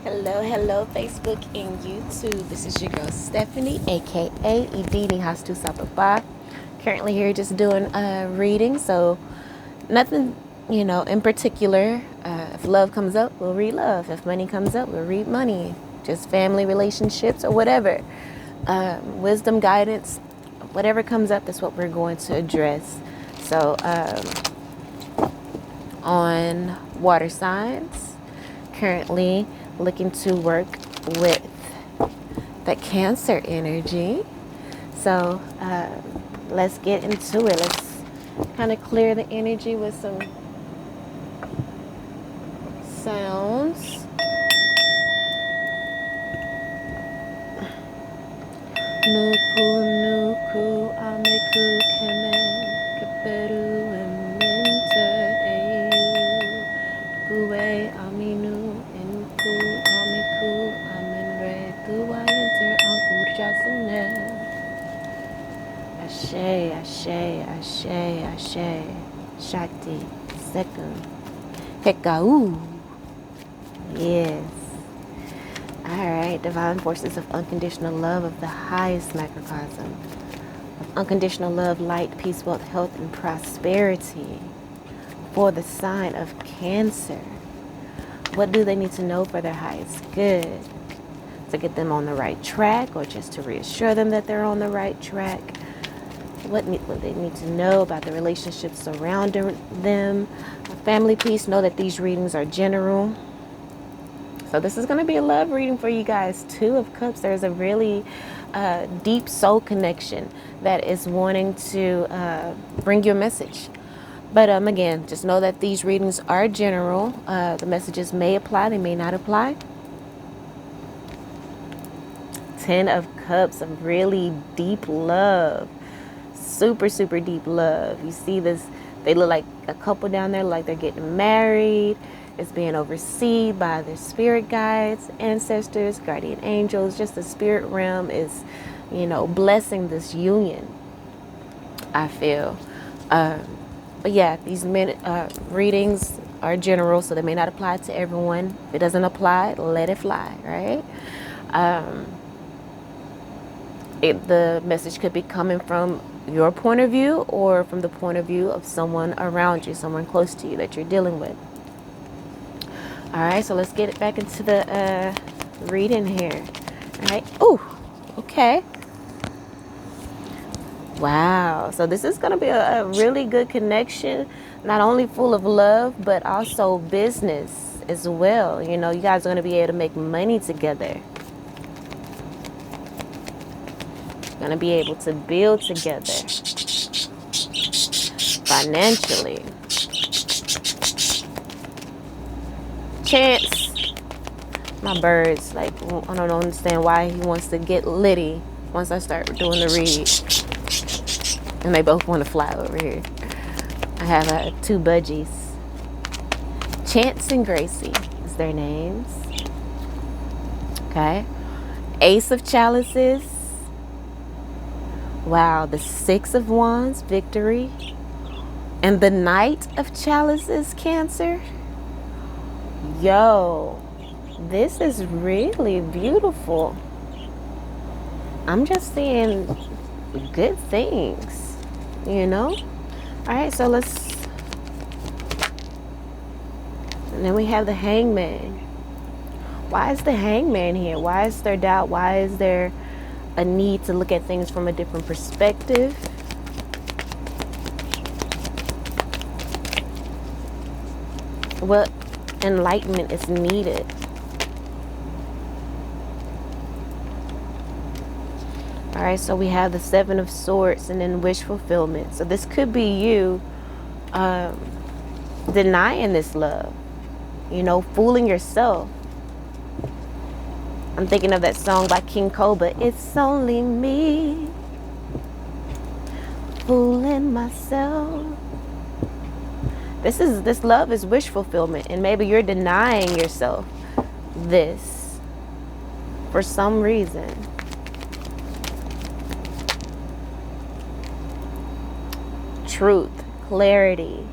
Hello, Facebook and YouTube. This is your girl Stephanie, aka Idini Hastu Sapapa. Currently here just doing a reading, so nothing, in particular. If love comes up, we'll read love. If money comes up, we'll read money. Just family relationships or whatever. Wisdom, guidance, whatever comes up is what we're going to address. So, on water signs, currently looking to work with the Cancer energy. So let's get into it. Let's kind of clear the energy with some sounds. Nuku nuku ameku kemen keperu emente eyu kuwe aminu enku amiku amenre kuwa enter anku jasane. Ashe, ashe, ashe, ashe. Shakti, second. Hekau. Yes. Alright, divine forces of unconditional love of the highest microcosm. Of unconditional love, light, peace, wealth, health, and prosperity. For the sign of Cancer. What do they need to know for their highest good? To get them on the right track, or just to reassure them that they're on the right track? What they need to know about the relationships surrounding them. Family peace, know that these readings are general. So this is going to be a love reading for you guys. Two of Cups. There's a really deep soul connection that is wanting to bring you a message. But again, just know that these readings are general. The messages may apply, they may not apply. 10 of Cups, of really deep love. Super, super deep love. You see this, they look like a couple down there, like they're getting married. It's being overseen by their spirit guides, ancestors, guardian angels. Just the spirit realm is, blessing this union, I feel. But yeah, these readings are general, so they may not apply to everyone. If it doesn't apply, let it fly, right? The message could be coming from your point of view or from the point of view of someone around you, someone close to you that you're dealing with. All right, so let's get it back into the reading here. All right. Ooh, okay. Wow. So this is going to be a really good connection, not only full of love, but also business as well. You guys are going to be able to make money together. Going to be able to build together financially. Chance, my birds, I don't understand why he wants to get litty once I start doing the read. And they both want to fly over here. I have 2 budgies. Chance and Gracie is their names. Okay. Ace of Chalices. Wow, the 6 of Wands, victory. And the Knight of Chalices, Cancer. Yo, this is really beautiful. I'm just seeing good things, All right, so and then we have the Hangman. Why is the Hangman here? Why is there doubt? Why is there a need to look at things from a different perspective? What enlightenment is needed? All right, so we have the 7 of Swords and then wish fulfillment. So this could be you denying this love, fooling yourself. I'm thinking of that song by King Cobra, It's Only Me, fooling myself. This love is wish fulfillment, and maybe you're denying yourself this for some reason. Truth, clarity,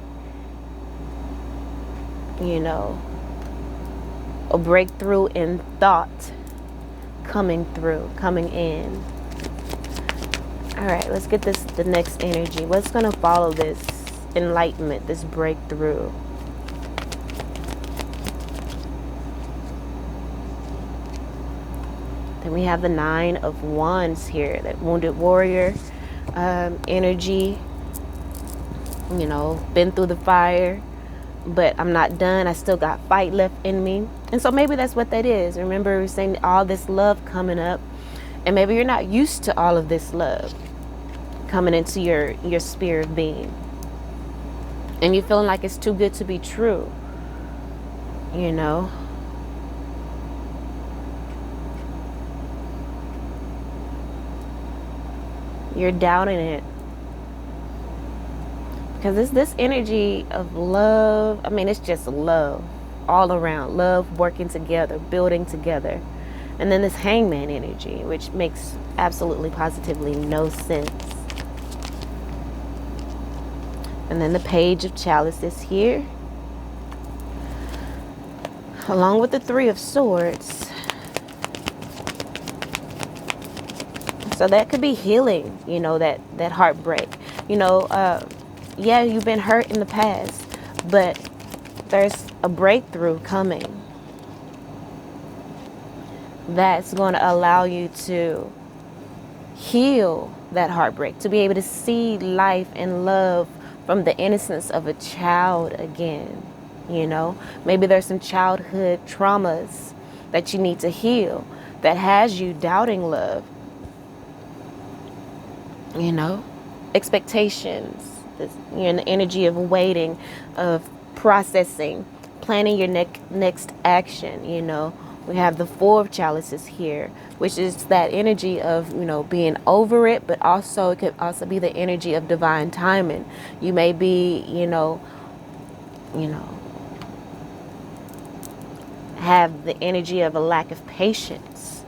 a breakthrough in thought coming through, coming in. All right, let's get the next energy. What's going to follow this enlightenment, this breakthrough? Then we have the 9 of Wands here, that wounded warrior energy. You know, been through the fire, but I'm not done. I still got fight left in me. And so maybe that's what that is. Remember, we're saying all this love coming up, and maybe you're not used to all of this love coming into your sphere of being, and you're feeling like it's too good to be true. You know, you're doubting it. Because this energy of love, I mean, it's just love all around. Love working together, building together. And then this hangman energy, which makes absolutely positively no sense. And then the page of chalices here, along with the 3 of swords. So that could be healing, you know, that heartbreak. You know, yeah, you've been hurt in the past, but there's a breakthrough coming that's going to allow you to heal that heartbreak, to be able to see life and love from the innocence of a child again. You know, maybe there's some childhood traumas that you need to heal that has you doubting love. You know, expectations, you're in the energy of waiting, of processing, planning your next action. You know, we have the 4 of chalices here, which is that energy of, you know, being over it, but also it could also be the energy of divine timing. You may be, you know, have the energy of a lack of patience,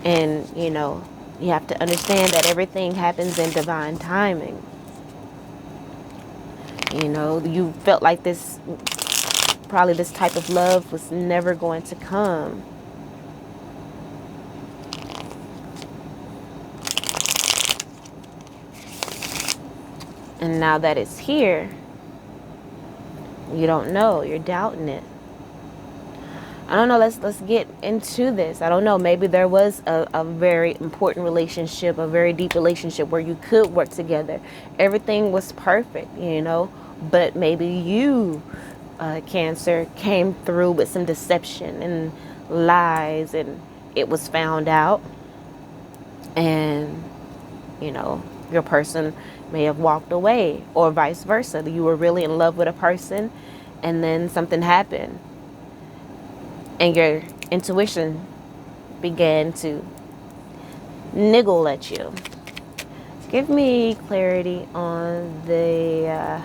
and you know, you have to understand that everything happens in divine timing. You know, you felt like this type of love was never going to come. And now that it's here, you don't know, you're doubting it. I don't know, let's get into this. I don't know, maybe there was a very important relationship, a very deep relationship where you could work together. Everything was perfect, you know, but maybe you, Cancer, came through with some deception and lies, and it was found out. And, you know, your person may have walked away, or vice versa. You were really in love with a person, and then something happened, and your intuition began to niggle at you. Give me clarity on the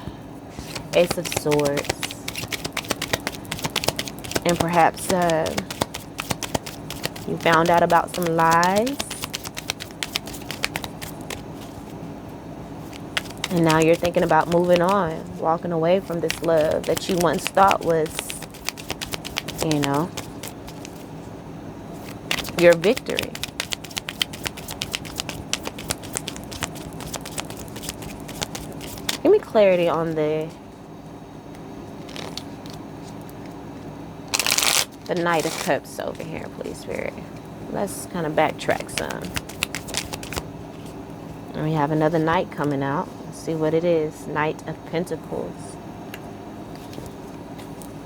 Ace of Swords. And perhaps you found out about some lies, and now you're thinking about moving on, walking away from this love that you once thought was, you know, your victory. Give me clarity on the Knight of Cups over here, please, Spirit. Let's kind of backtrack some. And we have another Knight coming out. Let's see what it is. Knight of Pentacles.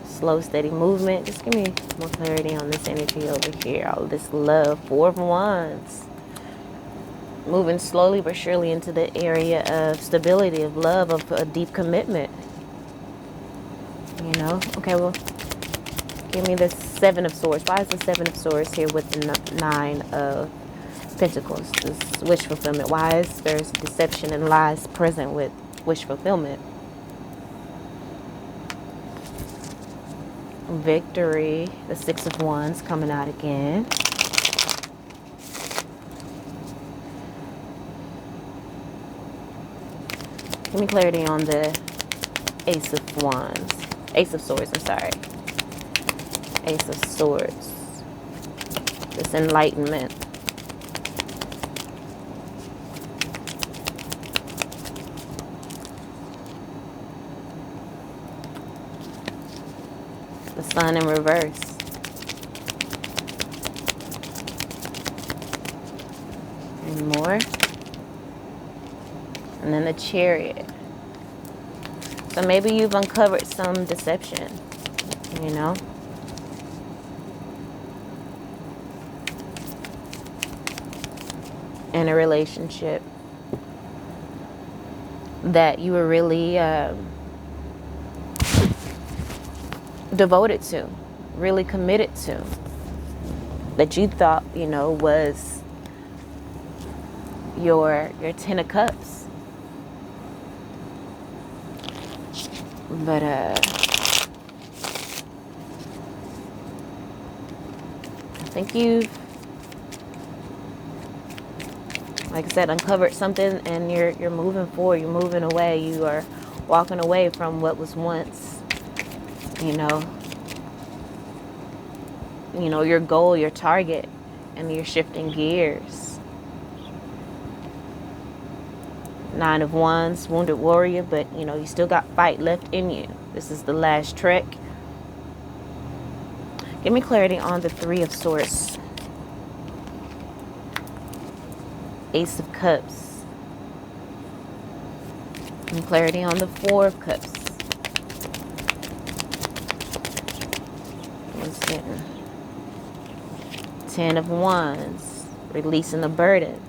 Slow, steady movement. Just give me more clarity on this energy over here. All this love. 4 of Wands. Moving slowly but surely into the area of stability, of love, of a deep commitment. You know? Okay, well, give me the 7 of Swords. Why is the 7 of Swords here with the 9 of Pentacles? This wish fulfillment. Why is there's deception and lies present with wish fulfillment? Victory. The 6 of Wands coming out again. Give me clarity on the Ace of Wands. Ace of Swords, I'm sorry. Ace of Swords. This enlightenment. The Sun in reverse. And more. And then the Chariot. So maybe you've uncovered some deception, you know? In a relationship that you were really devoted to, really committed to, that you thought, you know, was your 10 of Cups. But I think you've, like I said, uncovered something, and you're moving forward, you're moving away, you are walking away from what was once, you know, your goal, your target, and you're shifting gears. 9 of Wands, wounded warrior, but you know, you still got fight left in you. This is the last trek. Give me clarity on the 3 of Swords. Ace of Cups. Give me clarity on the 4 of Cups. What's getting? 10 of Wands. Releasing the burden.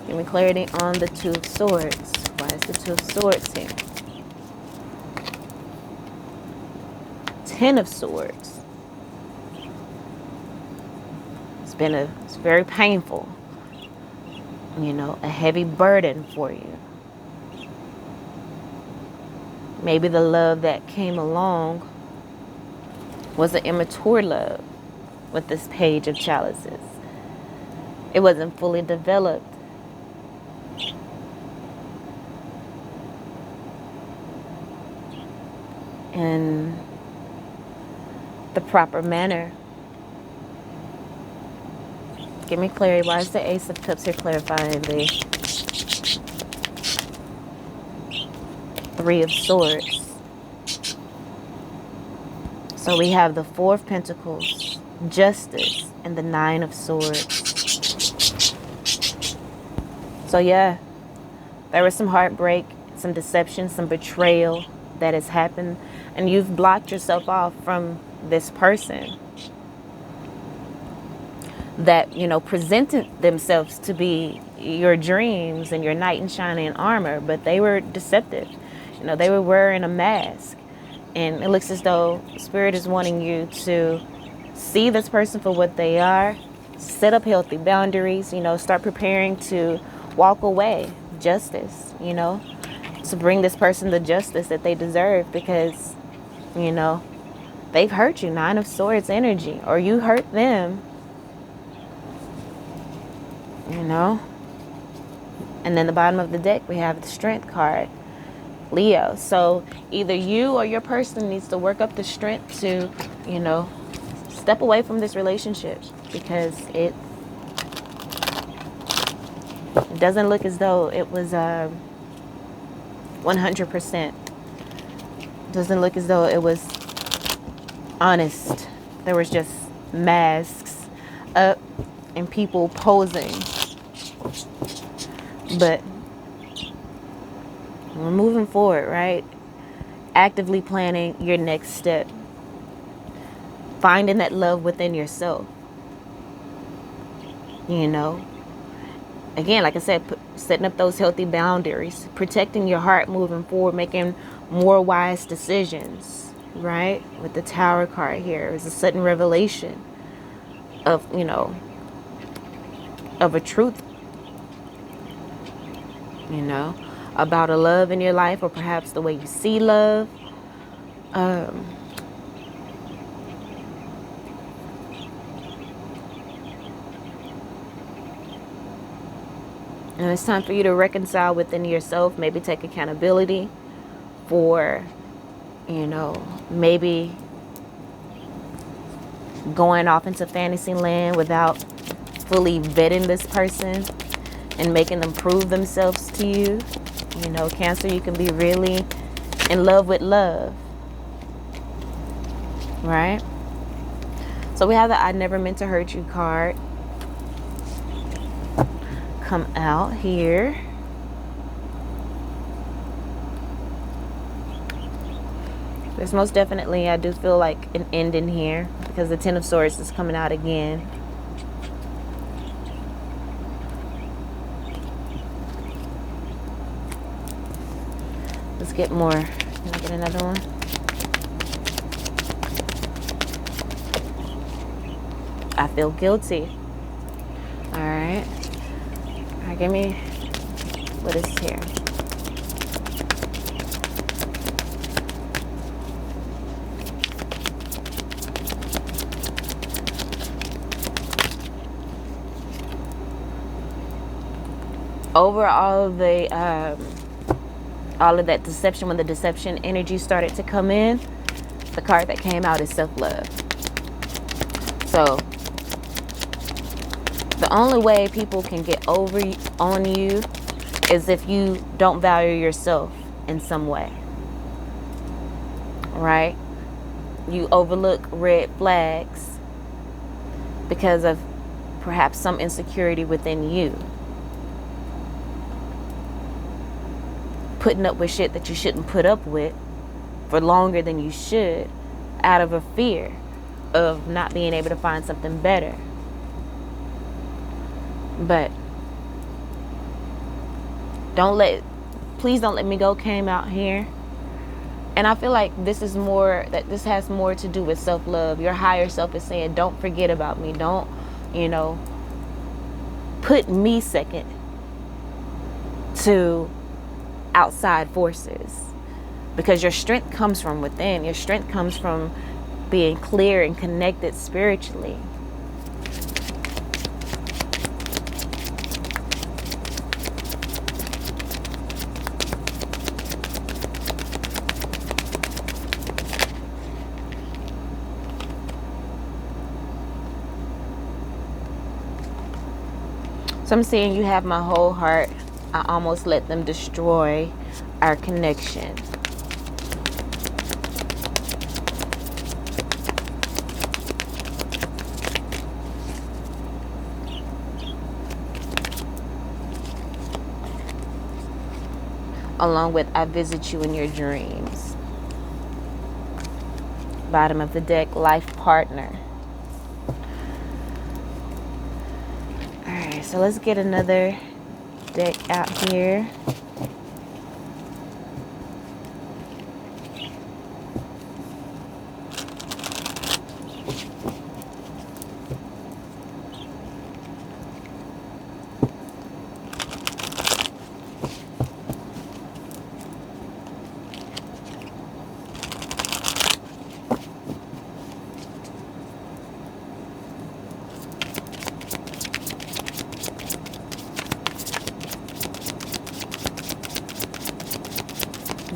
Give me clarity on the 2 of Swords. Why is the 2 of Swords here? 10 of Swords. It's very painful. You know, a heavy burden for you. Maybe the love that came along was an immature love with this Page of Chalices. It wasn't fully developed. In the proper manner. Give me clarity. Why is the Ace of Cups here clarifying the 3 of Swords? So we have the 4 of Pentacles, Justice, and the 9 of Swords. So yeah, there was some heartbreak, some deception, some betrayal that has happened, and you've blocked yourself off from this person that, you know, presented themselves to be your dreams and your knight in shining armor, but they were deceptive. You know, they were wearing a mask, and it looks as though Spirit is wanting you to see this person for what they are, set up healthy boundaries, you know, start preparing to walk away. Justice, you know, to bring this person the justice that they deserve, because, you know, they've hurt you. 9 of Swords energy, or you hurt them, you know. And then the bottom of the deck, we have the Strength card, Leo. So either you or your person needs to work up the strength to, you know, step away from this relationship, because it doesn't look as though it was 100%. Doesn't look as though it was honest. There was just masks up and people posing. But we're moving forward, right? Actively planning your next step. Finding that love within yourself. You know, again, like I said, setting up those healthy boundaries, protecting your heart moving forward, making more wise decisions, right? With the Tower card here, it's a sudden revelation of, you know, of a truth, you know, about a love in your life, or perhaps the way you see love. And it's time for you to reconcile within yourself, maybe take accountability for, you know, maybe going off into fantasy land without fully vetting this person and making them prove themselves to you. You know, Cancer, you can be really in love with love, right? So we have the I never meant to hurt you card come out here. There's most definitely, I do feel like an end in here because the Ten of Swords is coming out again. Let's get more. Can I get another one? I feel guilty. All right. All right, give me, what is here? Over all of that deception, when the deception energy started to come in, the card that came out is self-love. So the only way people can get over on you is if you don't value yourself in some way, right? You overlook red flags because of perhaps some insecurity within you. Putting up with shit that you shouldn't put up with for longer than you should out of a fear of not being able to find something better. But please don't let me go came out here. And I feel like this has more to do with self-love. Your higher self is saying, don't forget about me. Don't, put me second to outside forces, because your strength comes from within. Your strength comes from being clear and connected spiritually. So I'm seeing you have my whole heart. I almost let them destroy our connection. Along with I visit you in your dreams. Bottom of the deck, life partner. All right, so let's get another deck out here.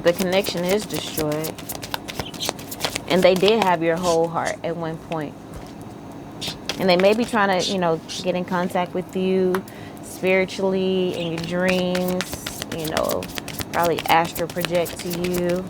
The connection is destroyed. And they did have your whole heart at one point. And they may be trying to, get in contact with you spiritually in your dreams, probably astral project to you.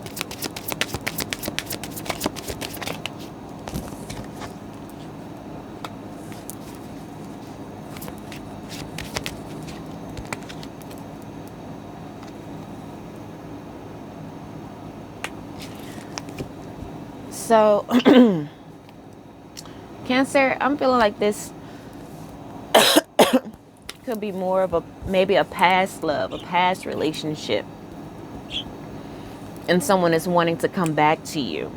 So, Cancer, I'm feeling like this could be more of maybe a past love, a past relationship. And someone is wanting to come back to you.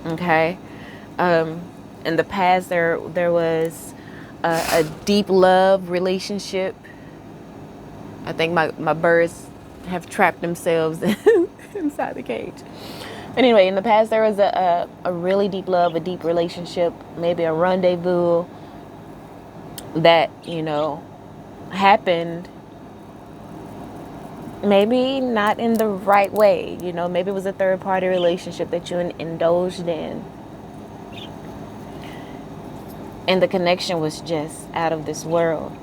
Okay? In the past, there was a deep love relationship. I think my birds have trapped themselves inside the cage. Anyway, in the past, there was a really deep love, a deep relationship, maybe a rendezvous that, happened. Maybe not in the right way, maybe it was a third-party relationship that you indulged in. And the connection was just out of this world.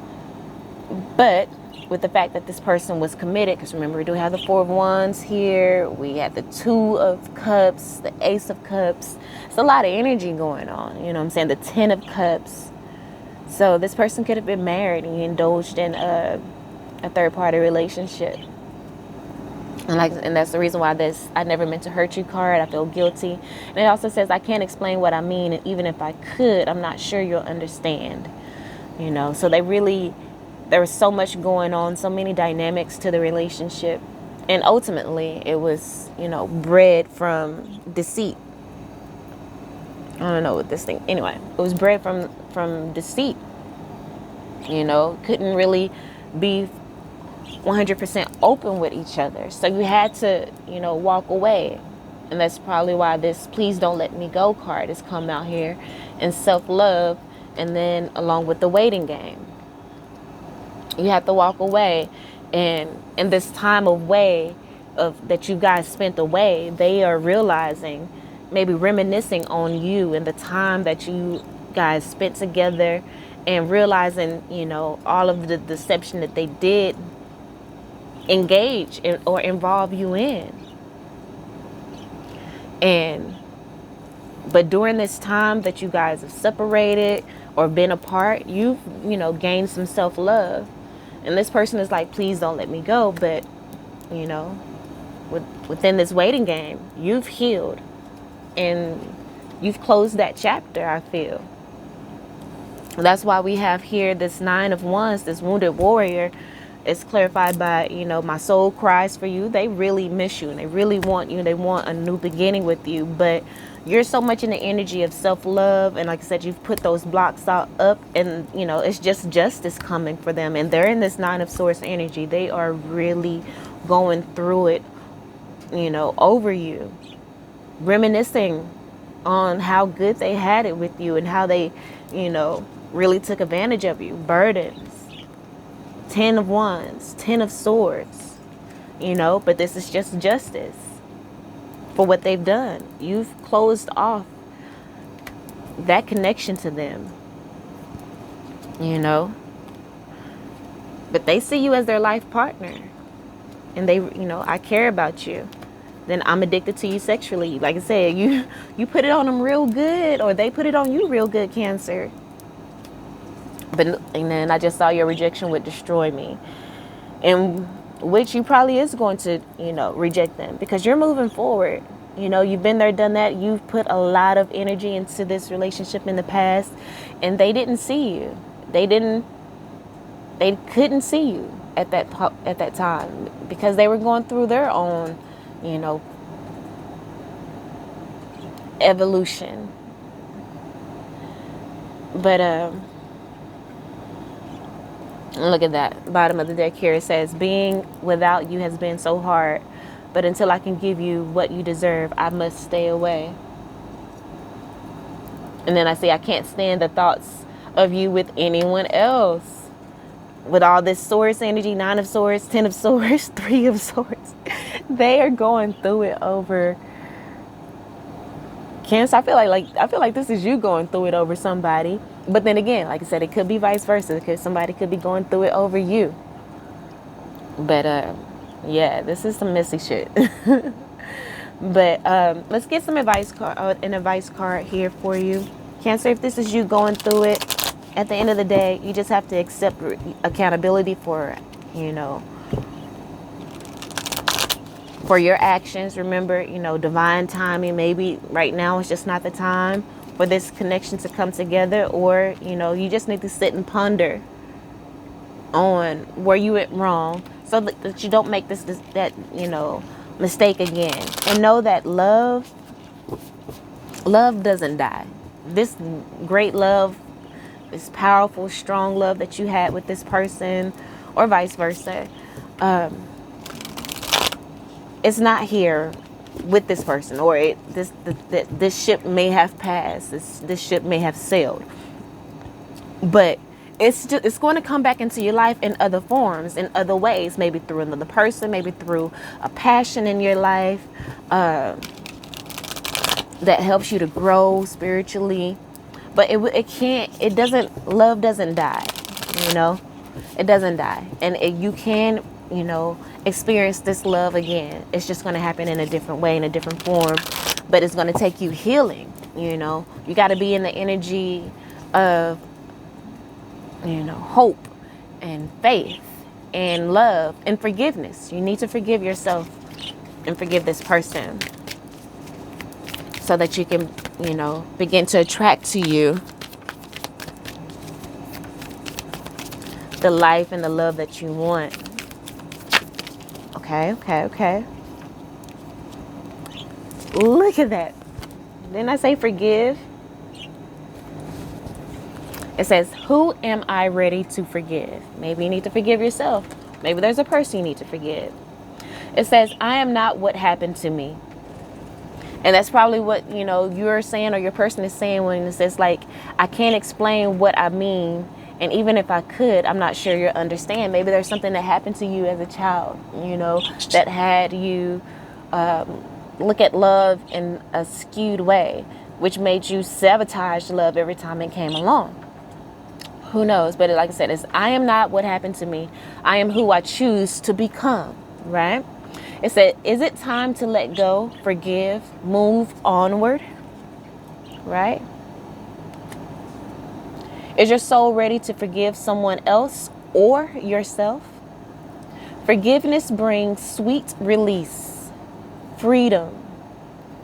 But with the fact that this person was committed, because remember, we do have the Four of Wands here. We have the Two of Cups, the Ace of Cups. It's a lot of energy going on. You know what I'm saying? The Ten of Cups. So this person could have been married and indulged in a third-party relationship. And that's the reason why this I never meant to hurt you card. I feel guilty. And it also says I can't explain what I mean, and even if I could, I'm not sure you'll understand. You know, so there was so much going on, so many dynamics to the relationship. And ultimately it was, bred from deceit. I don't know what this thing, anyway, it was bred from deceit. Couldn't really be 100% open with each other. So you had to, walk away. And that's probably why this please don't let me go card has come out here, and self-love, and then along with the waiting game. You have to walk away, and in this time away that you guys spent away, they are realizing, maybe reminiscing on you and the time that you guys spent together, and realizing, all of the deception that they did engage in or involve you in. But during this time that you guys have separated or been apart, you've, gained some self-love. And this person is like, please don't let me go. But, within this waiting game, you've healed and you've closed that chapter, I feel. That's why we have here this Nine of Wands, this wounded warrior. It's clarified by, my soul cries for you. They really miss you and they really want you. They want a new beginning with you. But you're so much in the energy of self-love. And like I said, you've put those blocks up and, it's just justice coming for them. And they're in this Nine of Swords energy. They are really going through it, over you. Reminiscing on how good they had it with you and how they, really took advantage of you. Burdens. 10 of Wands, 10 of Swords, but this is just justice for what they've done. You've closed off that connection to them, but they see you as their life partner, and they, I care about you. Then I'm addicted to you sexually. Like I said, you put it on them real good, or they put it on you real good, Cancer. And then I just saw your rejection would destroy me, and which you probably is going to, reject them because you're moving forward. You've been there, done that. You've put a lot of energy into this relationship in the past, and they didn't see you. They couldn't see you at that time because they were going through their own, evolution. But look at that. Bottom of the deck here, it says, being without you has been so hard, but until I can give you what you deserve, I must stay away. And then I say, I can't stand the thoughts of you with anyone else. With all this Swords energy, 9 of Swords, 10 of Swords, 3 of Swords. They are going through it over Cancer. I feel like this is you going through it over somebody. But then again, like I said, it could be vice versa, because somebody could be going through it over you. But yeah, this is some messy shit. But let's get some advice an advice card here for you, Cancer. If this is you going through it, at the end of the day, you just have to accept accountability for, for your actions. Remember, divine timing. Maybe right now it's just not the time for this connection to come together, or, you just need to sit and ponder on where you went wrong so that you don't make that mistake again. And know that love doesn't die. This great love, this powerful, strong love that you had with this person, or vice versa, it's not here with this person, or this ship may have passed, this ship may have sailed, but it's going to come back into your life in other forms, in other ways, maybe through another person, maybe through a passion in your life that helps you to grow spiritually. But love doesn't die, you know, it doesn't die. And you can, you know, experience this love again. It's just going to happen in a different way, in a different form, but it's going to take you healing. You know, you got to be in the energy of, you know, hope and faith and love and forgiveness. You need to forgive yourself and forgive this person so that you can, you know, begin to attract to you the life and the love that you want. Okay. Look at that. Didn't I say forgive? It says, who am I ready to forgive? Maybe you need to forgive yourself. Maybe there's a person you need to forgive. It says, I am not what happened to me. And that's probably what, you know, you're saying or your person is saying when it says, like, I can't explain what I mean. And even if I could, I'm not sure you'll understand. Maybe there's something that happened to you as a child, you know, that had you look at love in a skewed way, which made you sabotage love every time it came along. Who knows? But like I said, I am not what happened to me. I am who I choose to become, right? It said, is it time to let go, forgive, move onward, right? Is your soul ready to forgive someone else or yourself? Forgiveness brings sweet release, freedom,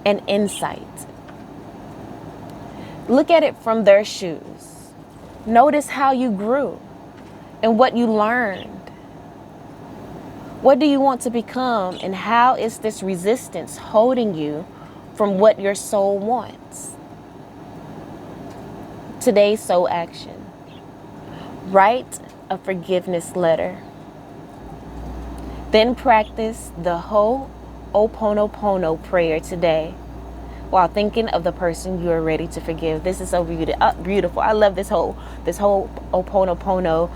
and insight. Look at it from their shoes. Notice how you grew and what you learned. What do you want to become, and how is this resistance holding you from what your soul wants? Today's soul action. Write a forgiveness letter. Then practice the Ho'oponopono prayer today while thinking of the person you are ready to forgive. This is so beautiful. I love this whole Ho'oponopono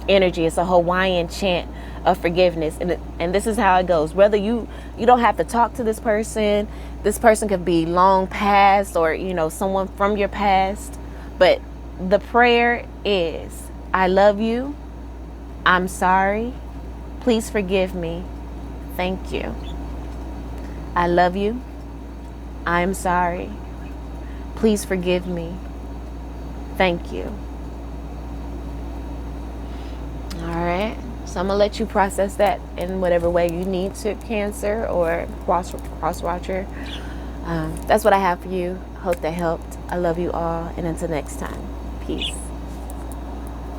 energy. It's a Hawaiian chant of forgiveness, and this is how it goes. Whether you don't have to talk to this person could be long past, or, you know, someone from your past, but the prayer is, I love you, I'm sorry, please forgive me, thank you. I love you, I'm sorry, please forgive me, thank you. All right, so I'm gonna let you process that in whatever way you need to, Cancer or cross watcher. That's what I have for you. Hope that helped. I love you all, and until next time, peace.